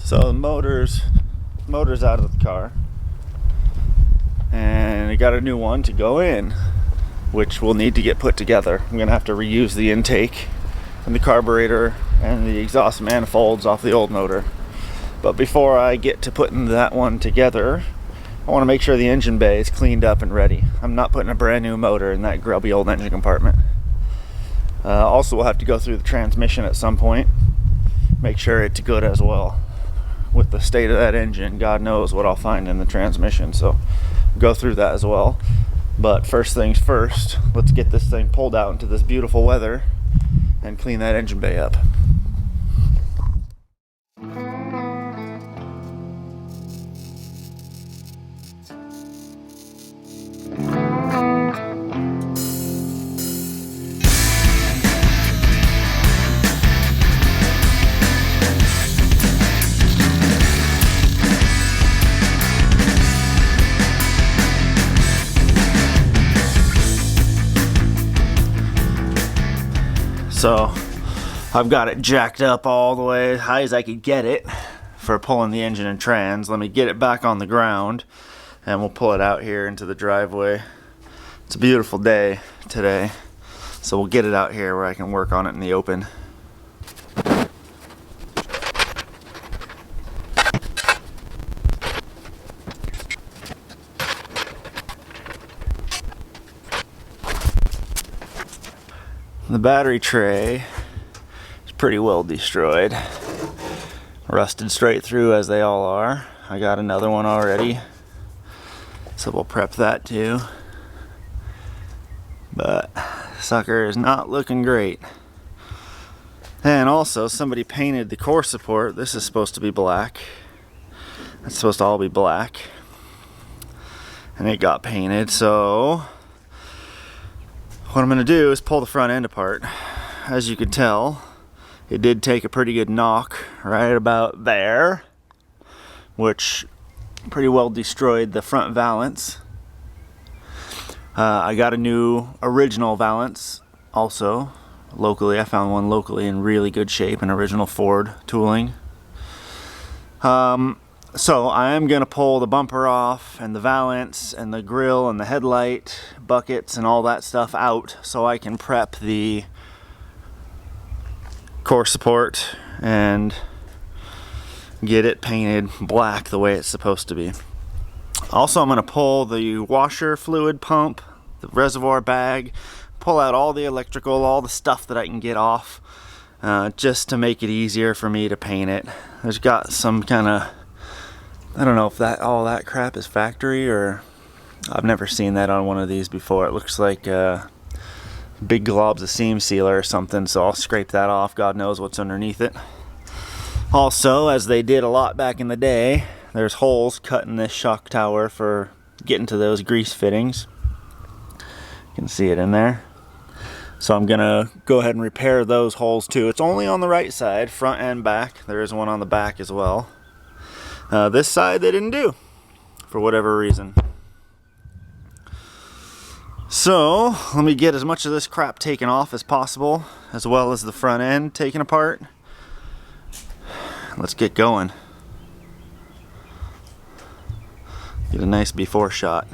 So the motor's out of the car, and I got a new one to go in, which will need to get put together. I'm gonna have to reuse the intake and the carburetor and the exhaust manifolds off the old motor. But before I get to putting that one together, I want to make sure the engine bay is cleaned up and ready. I'm not putting a brand new motor in that grubby old engine compartment. Also, we'll have to go through the transmission at some point, make sure it's good as well. With the state of that engine, God knows what I'll find in the transmission, so go through that as well. But first things first, let's get this thing pulled out into this beautiful weather and clean that engine bay up. So I've got it jacked up all the way as high as I could get it for pulling the engine and trans. Let me get it back on the ground and we'll pull it out here into the driveway. It's a beautiful day today, so we'll get it out here where I can work on it in the open. The battery tray is pretty well destroyed, rusted straight through as they all are. I got another one already, so we'll prep that too. But sucker is not looking great. And also somebody painted the core support. This is supposed to be black. It's supposed to all be black. And it got painted, so what I'm going to do is pull the front end apart. As you can tell, it did take a pretty good knock right about there, which pretty well destroyed the front valance. I got a new original valance also locally. I found one locally in really good shape, an original Ford tooling. So I am going to pull the bumper off and the valance and the grill and the headlight buckets and all that stuff out so I can prep the core support and get it painted black the way it's supposed to be. Also, I'm going to pull the washer fluid pump, the reservoir bag, pull out all the electrical, all the stuff that I can get off, just to make it easier for me to paint it. There's got some kind of, I don't know if all that crap is factory, or I've never seen that on one of these before. It looks like big globs of seam sealer or something, so I'll scrape that off. God knows what's underneath it. Also, as they did a lot back in the day, there's holes cut in this shock tower for getting to those grease fittings. You can see it in there. So I'm gonna go ahead and repair those holes too. It's only on the right side, front and back. There is one on the back as well. This side they didn't do, for whatever reason. So let me get as much of this crap taken off as possible, as well as the front end taken apart. Let's get going. Get a nice before shot.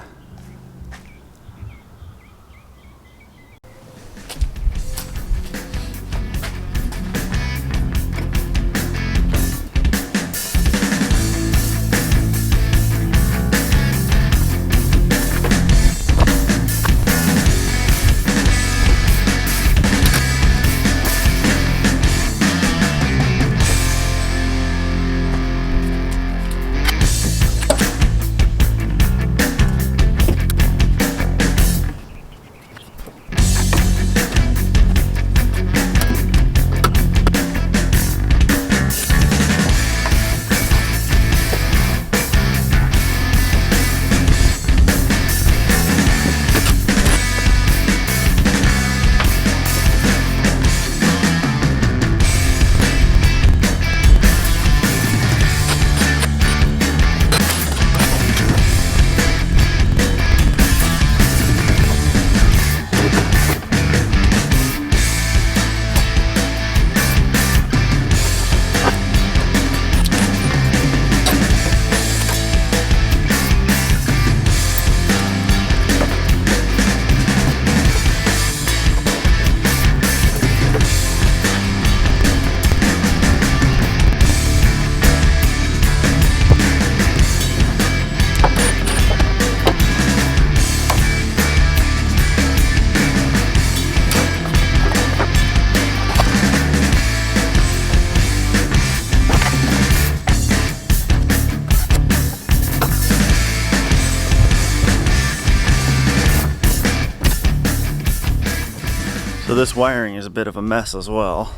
this wiring is a bit of a mess as well.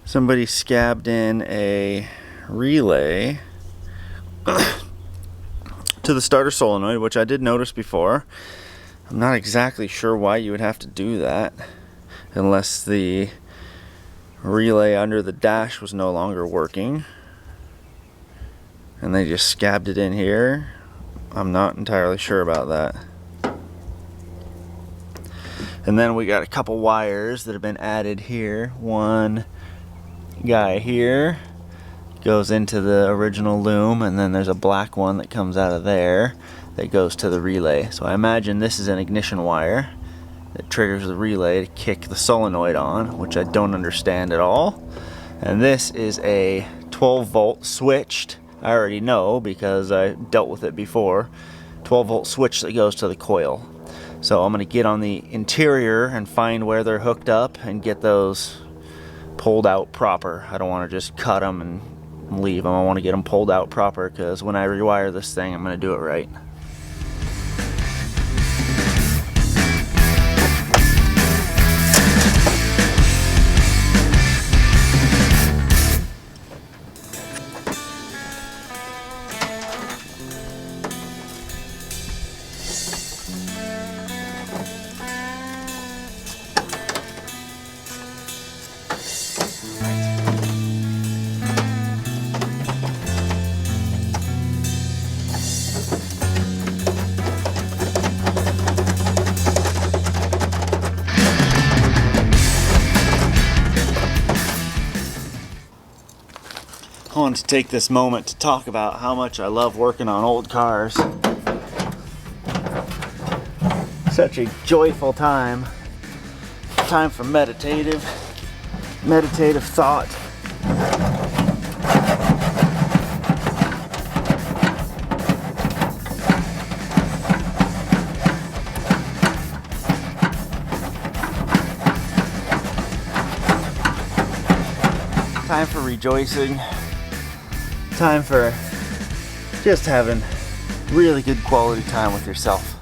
Somebody scabbed in a relay to the starter solenoid, which I did notice before. I'm not exactly sure why you would have to do that unless the relay under the dash was no longer working and they just scabbed it in here. I'm not entirely sure about that. And then we got a couple wires that have been added here. One guy here goes into the original loom, and then there's a black one that comes out of there that goes to the relay. So I imagine this is an ignition wire that triggers the relay to kick the solenoid on, which I don't understand at all. And this is a 12-volt switched, I already know because I dealt with it before, 12-volt switch that goes to the coil. So I'm going to get on the interior and find where they're hooked up and get those pulled out proper. I don't want to just cut them and leave them. I want to get them pulled out proper because when I rewire this thing, I'm going to do it right. I wanted to take this moment to talk about how much I love working on old cars. Such a joyful time. Time for meditative thought. Time for rejoicing. Time for just having really good quality time with yourself.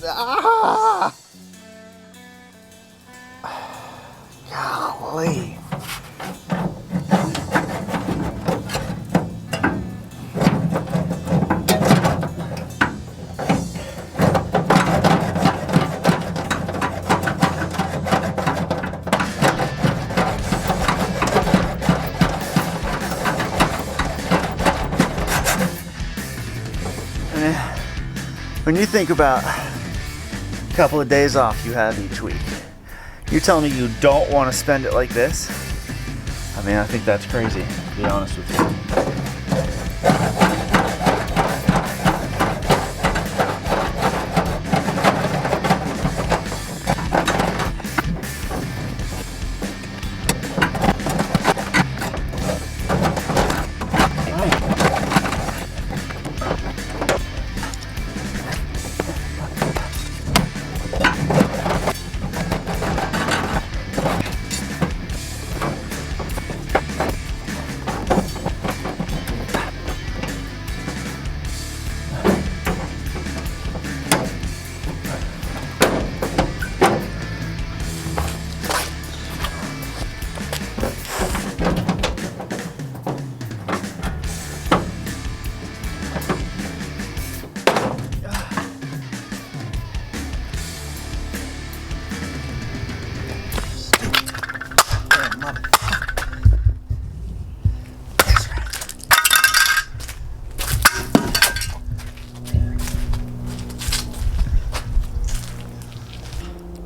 Ah! Golly. When you think about a couple of days off you have each week, you're telling me you don't want to spend it like this? I mean, I think that's crazy, to be honest with you.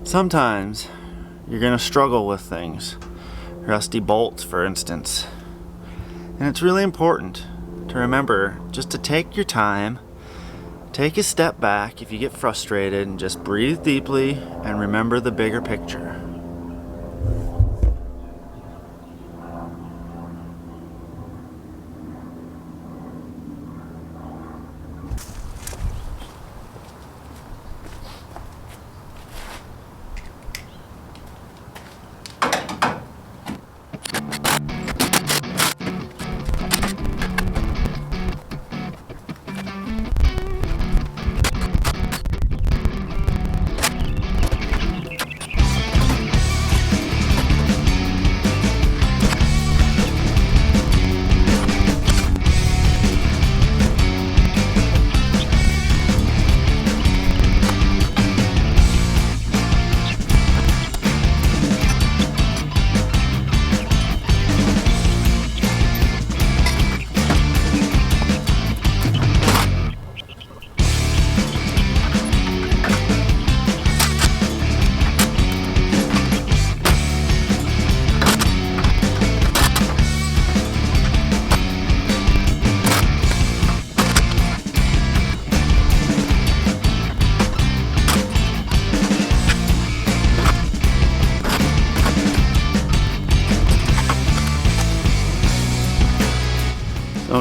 Sometimes you're going to struggle with things, rusty bolts for instance, and it's really important to remember just to take your time, take a step back if you get frustrated, and just breathe deeply and remember the bigger picture.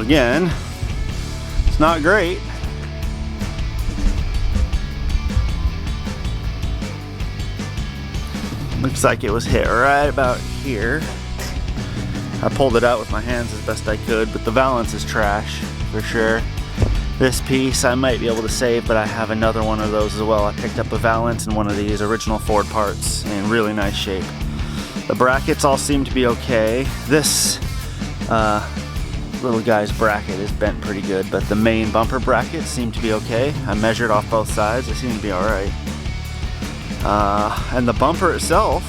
again, it's not great. Looks like it was hit right about here. I pulled it out with my hands as best I could, but the valance is trash for sure. This piece I might be able to save, but I have another one of those as well. I picked up a valance and one of these original Ford parts in really nice shape. The brackets all seem to be okay. This little guy's bracket is bent pretty good, but the main bumper brackets seem to be okay. I measured off both sides, they seem to be alright. And the bumper itself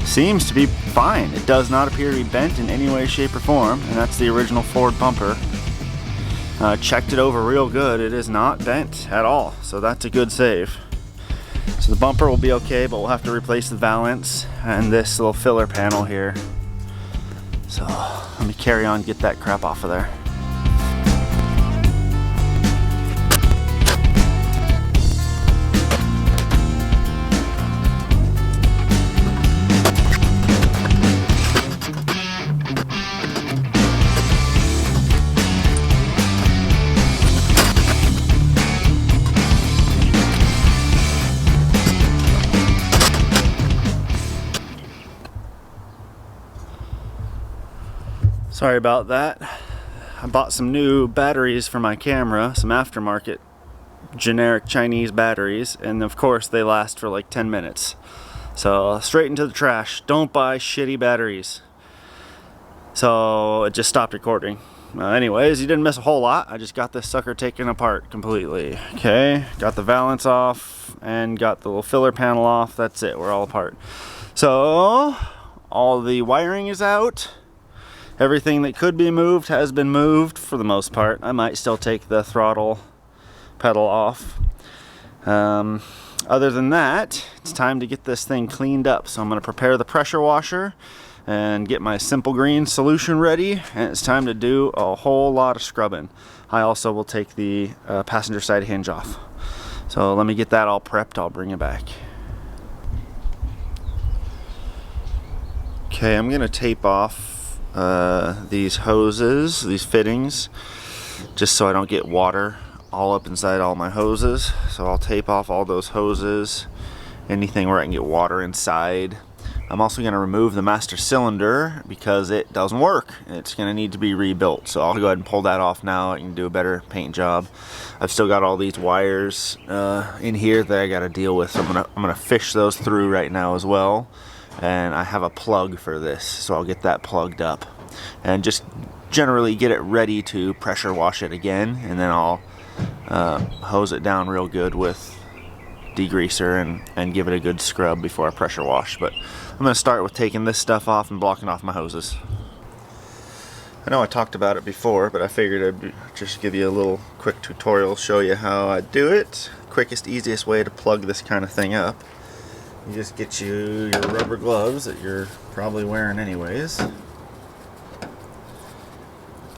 seems to be fine. It does not appear to be bent in any way, shape, or form, and that's the original Ford bumper. Checked it over real good. It is not bent at all, so that's a good save. So the bumper will be okay, but we'll have to replace the valance and this little filler panel here. So let me carry on, get that crap off of there. Sorry about that. I bought some new batteries for my camera, some aftermarket generic Chinese batteries, and of course they last for like 10 minutes. So straight into the trash. Don't buy shitty batteries. So it just stopped recording. Anyways, you didn't miss a whole lot. I just got this sucker taken apart completely. Okay, got the valance off and got the little filler panel off. That's it, we're all apart. So all the wiring is out. Everything that could be moved has been moved for the most part. I might still take the throttle pedal off. Other than that, it's time to get this thing cleaned up. So I'm going to prepare the pressure washer and get my Simple Green solution ready, and it's time to do a whole lot of scrubbing. I also will take the passenger side hinge off. So let me get that all prepped. I'll bring it back. Okay, I'm going to tape off these hoses, these fittings, just so I don't get water all up inside all my hoses. So I'll tape off all those hoses, anything where I can get water inside. I'm also going to remove the master cylinder because it doesn't work. It's going to need to be rebuilt. So I'll go ahead and pull that off now. I can do a better paint job. I've still got all these wires in here that I got to deal with. So I'm gonna fish those through right now as well. And I have a plug for this, so I'll get that plugged up and just generally get it ready to pressure wash it again, and then I'll hose it down real good with degreaser and give it a good scrub before I pressure wash. But I'm going to start with taking this stuff off and blocking off my hoses. I know I talked about it before, but I figured I'd just give you a little quick tutorial, show you how I do it. Quickest, easiest way to plug this kind of thing up. You just get you your rubber gloves that you're probably wearing anyways,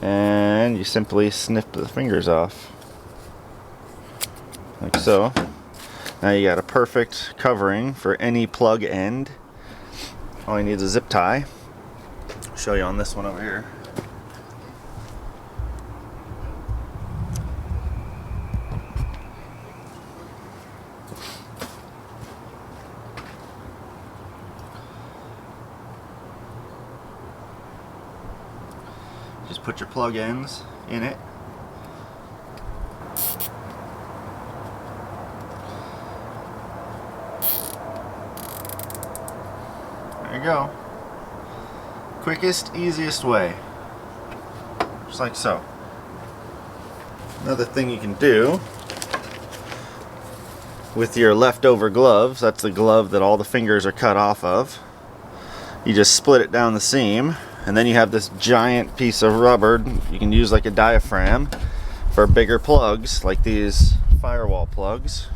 and you simply snip the fingers off like so. Now you got a perfect covering for any plug end. All you need is a zip tie. I'll show you on this one over here. Just put your plug ends in it. There you go. Quickest, easiest way. Just like so. Another thing you can do with your leftover gloves, that's the glove that all the fingers are cut off of. You just split it down the seam, and then you have this giant piece of rubber you can use like a diaphragm for bigger plugs, like these firewall plugs.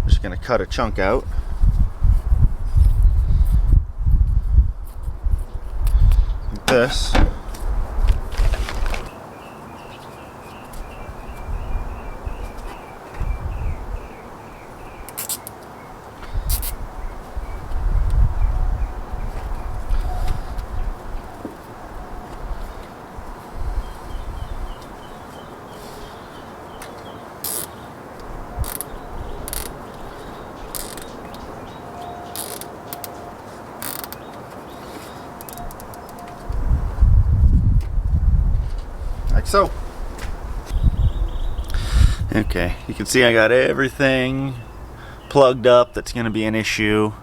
I'm just going to cut a chunk out. Like this. so. Okay, you can see I got everything plugged up that's going to be an issue.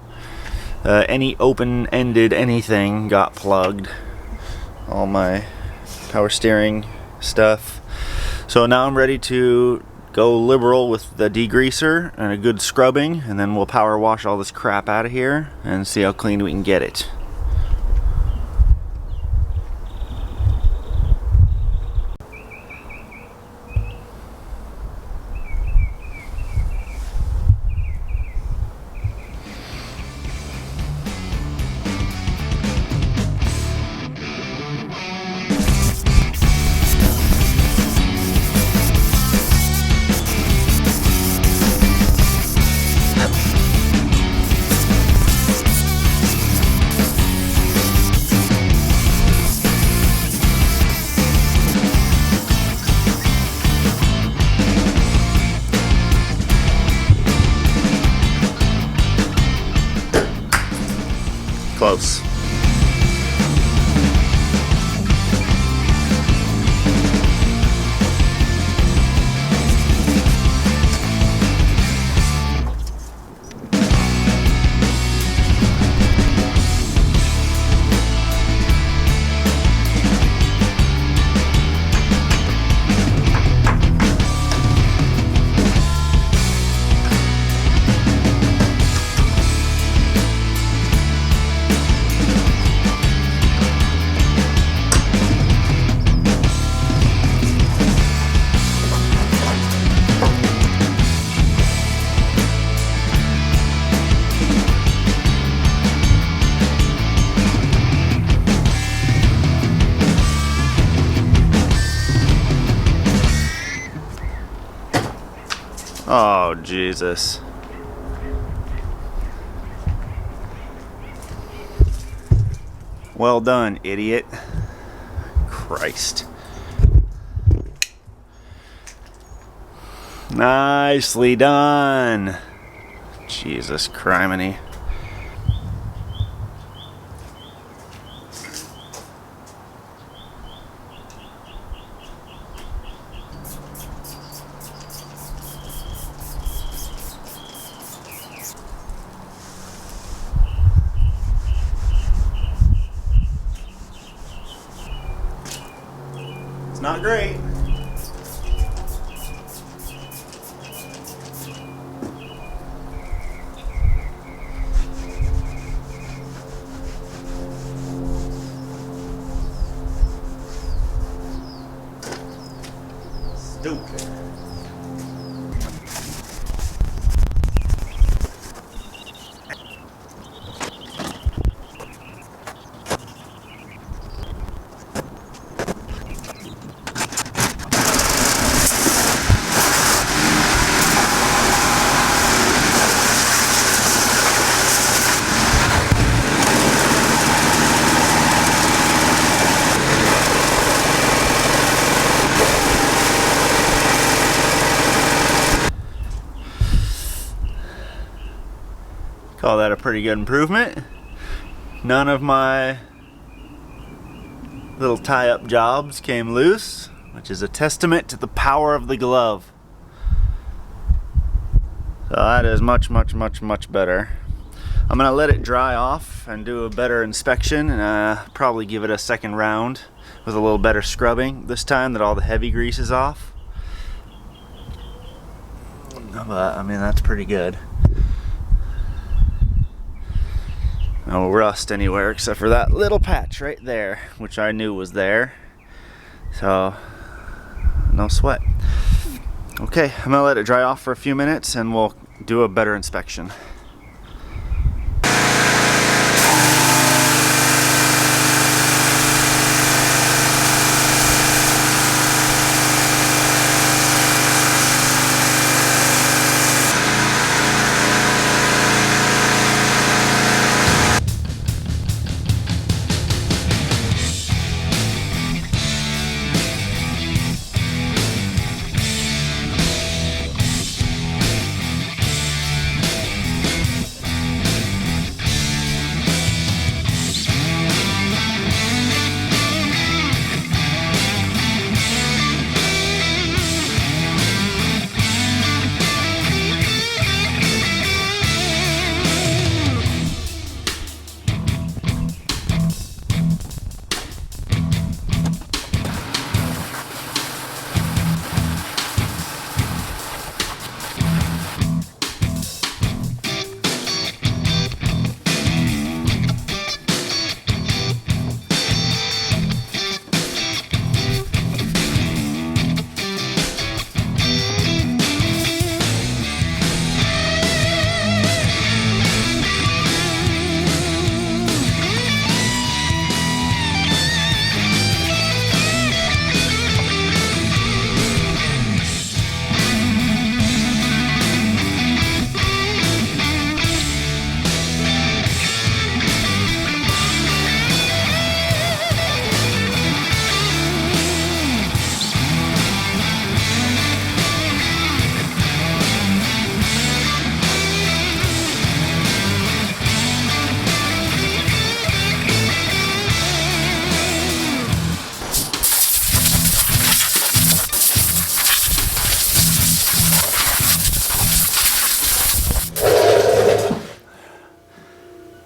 Any open-ended anything got plugged. All my power steering stuff. So now I'm ready to go liberal with the degreaser and a good scrubbing, and then we'll power wash all this crap out of here and see how clean we can get it. Close. Oh, Jesus. Well done, idiot. Christ. Nicely done. Jesus criminy. It's not great. Stupid. Call that a pretty good improvement. None of my little tie-up jobs came loose, which is a testament to the power of the glove. So that is much, much, much, much better. I'm gonna let it dry off and do a better inspection, and probably give it a second round with a little better scrubbing this time that all the heavy grease is off. But I mean, that's pretty good. No rust anywhere except for that little patch right there, which I knew was there. So, no sweat. Okay, I'm gonna let it dry off for a few minutes and we'll do a better inspection.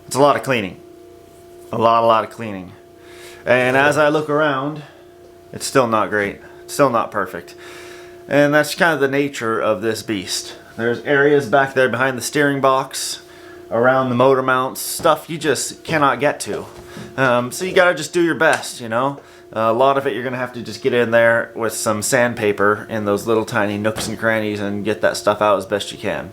It's a lot of cleaning. A lot of cleaning. And as I look around, it's still not great. It's still not perfect. And that's kind of the nature of this beast. There's areas back there behind the steering box, around the motor mounts, stuff you just cannot get to. So you gotta just do your best, you know. A lot of it you're gonna have to just get in there with some sandpaper in those little tiny nooks and crannies and get that stuff out as best you can.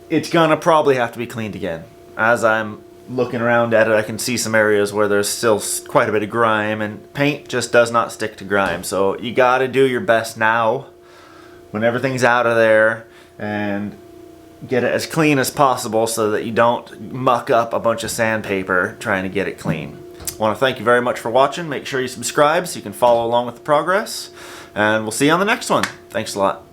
It's gonna probably have to be cleaned again. As I'm looking around at it, I can see some areas where there's still quite a bit of grime, and paint just does not stick to grime. So you gotta do your best now when everything's out of there and get it as clean as possible so that you don't muck up a bunch of sandpaper trying to get it clean. I want to thank you very much for watching. Make sure you subscribe so you can follow along with the progress, and we'll see you on the next one. Thanks a lot.